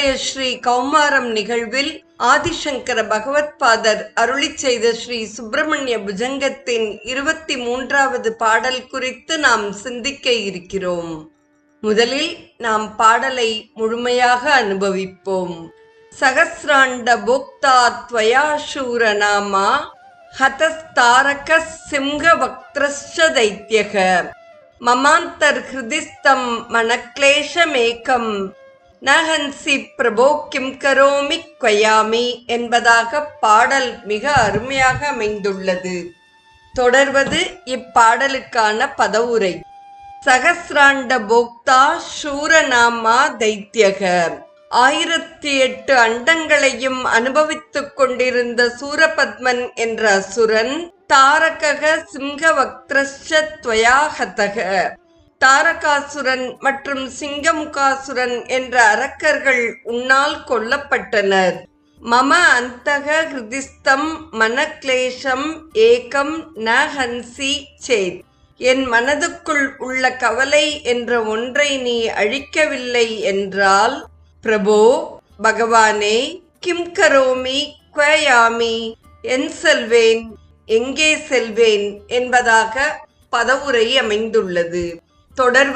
இன்றைய ஸ்ரீ கௌமாரம் நிகழ்வில் ஆதிசங்கர பகவத்பாதர் அருளிச் செய்த ஸ்ரீ சுப்பிரமணிய புஜங்கத்தின் 23வது பாடல் குறித்து நாம் சிந்திக்க இருக்கிறோம். முதலில் நாம் பாடலை முழுமையாக அனுபவிப்போம். சகஸ்ராண்ட போக்தா த்வயா சூர நாமா ஹதஸ்தாரக சிம்ஹ வக்த்ரஸ்ச தைத்யக மமாந்தர் ஹிருதிஸ்தம் மனக்லேஷமேகம் நஹன்சி பிரபோ கிம் கரோமி க்வயாமி என்பதாக பாடல் மிக அருமையாக அமைந்துள்ளது. தொடர்வது இப்பாடலுக்கான பதவுரை. சகஸ்ராண்ட போக்தா சூரநாமா தைத்யக. 1008 அண்டங்களையும் அனுபவித்துக் கொண்டிருந்த சூரபத்மன் என்ற அசுரன் தாரகக சிம்ஹவக்த்ரஸ்ச த்வயா ஹதக. தாரகாசுரன் மற்றும் சிங்கமுகாசுரன் என்ற அரக்கர்கள் உன்னால் கொல்லப்பட்டனர். மம அந்தக ஹிருதிஸ்தம் மனக்லேஷம் ஏகம் ந ஹன்சி சேத். என் மனதுக்குள் உள்ள கவலை என்ற ஒன்றை நீ அழிக்கவில்லை என்றால், பிரபோ பகவானே, கிம் கரோமி க்வயாமி, என் செல்வேன், எங்கே செல்வேன் என்பதாக பதவுரை அமைந்துள்ளது. தொடர்